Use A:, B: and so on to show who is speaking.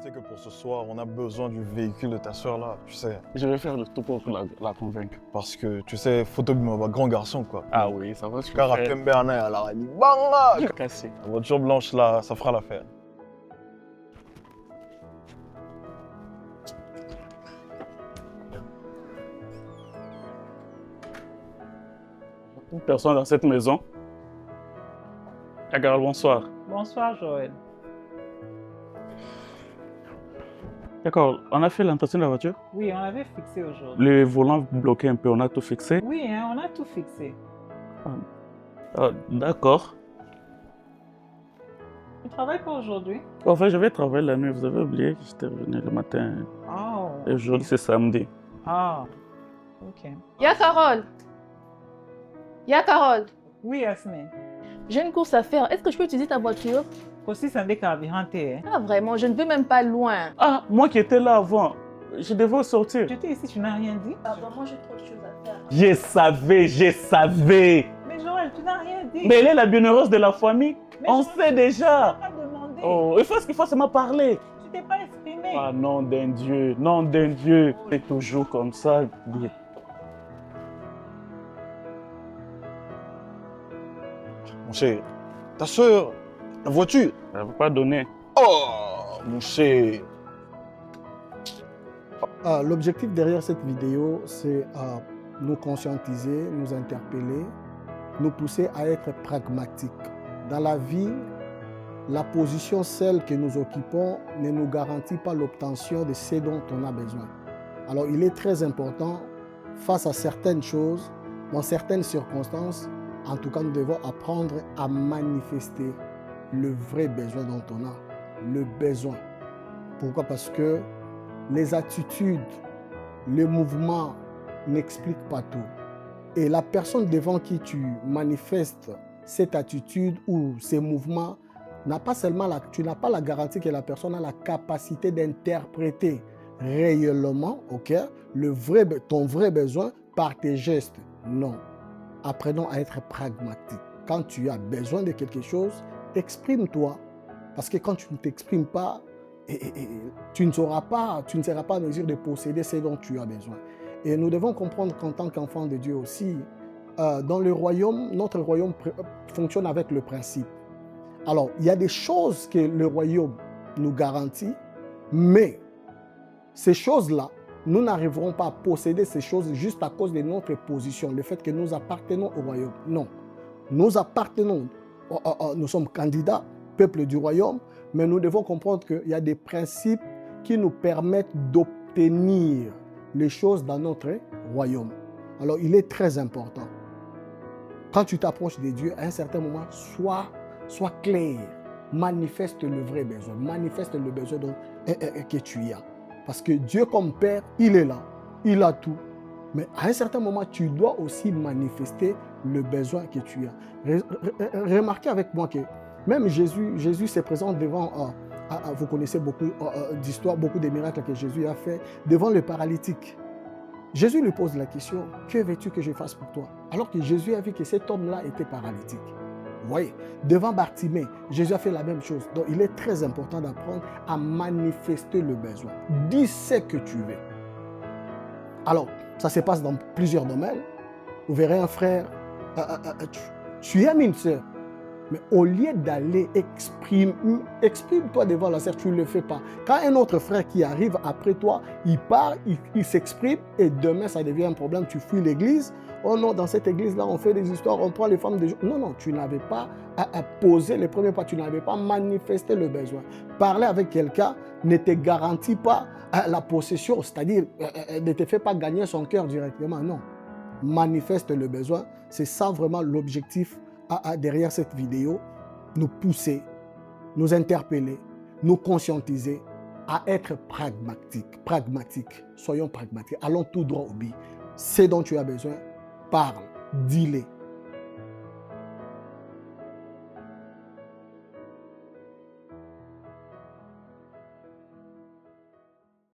A: sais que pour ce soir, on a besoin du véhicule de ta soeur là, tu sais.
B: Je vais faire le tout pour la convaincre.
A: Parce que, tu sais, photo de mon grand garçon quoi.
B: Ah oui, ça va se
A: Car à
B: faire.
A: Pembe à la radio, bang là.
B: Cassé.
A: La voiture blanche là, ça fera l'affaire.
B: Une personne dans cette maison. Agar, bonsoir.
C: Bonsoir, Joël.
B: D'accord, on a fait l'entretien de la voiture.
C: Oui, on avait fixé aujourd'hui.
B: Le volant bloqué un peu, on a tout fixé.
C: Oui, hein, on a tout fixé.
B: D'accord.
C: Tu travailles pas aujourd'hui?
B: En fait, je vais travailler la nuit. Vous avez oublié que j'étais revenu le matin.
C: Oh.
B: Et aujourd'hui, c'est samedi.
C: Ah, ok.
D: Y'a Carole. Y'a Carole.
C: Oui, Yasmine.
D: J'ai une course à faire. Est-ce que je peux utiliser ta voiture?
C: Aussi, c'est un des carburants, hein.
D: Ah, vraiment, je ne vais même pas loin.
B: Ah, moi qui étais là avant, je devais sortir.
C: Tu étais ici, tu n'as rien dit?
D: Pardon, moi j'ai trop de choses à faire.
B: Je savais.
C: Mais Joël, tu n'as rien dit.
B: Mais elle est la bienheureuse de la famille.
C: Mais
B: On
C: Joël,
B: sait déjà.
C: Tu n'as pas demandé.
B: Oh, il faut ce qu'il faut, c'est m'a parler.
C: Tu t'es pas exprimé.
B: Ah, nom d'un Dieu, nom d'un Dieu. C'est toujours comme ça.
A: Mon cher, ta soeur, la voiture.
B: Elle ne veut pas donner.
A: Oh, mon cher.
E: L'objectif derrière cette vidéo, c'est nous conscientiser, nous interpeller, nous pousser à être pragmatiques. Dans la vie, la position, celle que nous occupons, ne nous garantit pas l'obtention de ce dont on a besoin. Alors, il est très important, face à certaines choses, dans certaines circonstances, en tout cas, nous devons apprendre à manifester le vrai besoin dont on a, le besoin. Pourquoi? Parce que les attitudes, le mouvement n'expliquent pas tout. Et la personne devant qui tu manifestes cette attitude ou ces mouvements, tu n'as pas la garantie que la personne a la capacité d'interpréter réellement, ton vrai besoin par tes gestes. Non. Apprenons à être pragmatiques. Quand tu as besoin de quelque chose, exprime-toi. Parce que quand tu ne t'exprimes pas, tu ne seras pas en mesure de posséder ce dont tu as besoin. Et nous devons comprendre qu'en tant qu'enfants de Dieu aussi, dans le royaume, notre royaume fonctionne avec le principe. Alors, il y a des choses que le royaume nous garantit, mais ces choses-là, nous n'arriverons pas à posséder ces choses juste à cause de notre position, le fait que nous appartenons au royaume. Non, nous appartenons, nous sommes candidats, peuple du royaume, mais nous devons comprendre qu'il y a des principes qui nous permettent d'obtenir les choses dans notre royaume. Alors, il est très important. Quand tu t'approches de Dieu, à un certain moment, sois clair, manifeste le vrai besoin, manifeste le besoin que tu as. Parce que Dieu comme Père, il est là, il a tout. Mais à un certain moment, tu dois aussi manifester le besoin que tu as. Remarquez avec moi que même Jésus se présente devant, vous connaissez beaucoup d'histoires, beaucoup de miracles que Jésus a fait, devant le paralytique. Jésus lui pose la question, que veux-tu que je fasse pour toi? Alors que Jésus a vu que cet homme-là était paralytique. Vous voyez, devant Bartimée, Jésus a fait la même chose. Donc, il est très important d'apprendre à manifester le besoin. Dis ce que tu veux. Alors, ça se passe dans plusieurs domaines. Vous verrez un frère, tu aimes une sœur, mais au lieu d'aller exprime-toi devant la sœur, tu ne le fais pas. Quand un autre frère qui arrive après toi, il part, il s'exprime et demain ça devient un problème, tu fuis l'église. Oh non, dans cette église-là, on fait des histoires, on prend les femmes des gens. Non, non, tu n'avais pas à poser les premiers pas, tu n'avais pas manifesté le besoin. Parler avec quelqu'un ne te garantit pas la possession, c'est-à-dire ne te fait pas gagner son cœur directement, non. Manifeste le besoin, c'est ça vraiment l'objectif derrière cette vidéo, nous pousser, nous interpeller, nous conscientiser à être pragmatiques. Soyons pragmatiques, allons tout droit au but. Ce dont tu as besoin, parle, dis-le.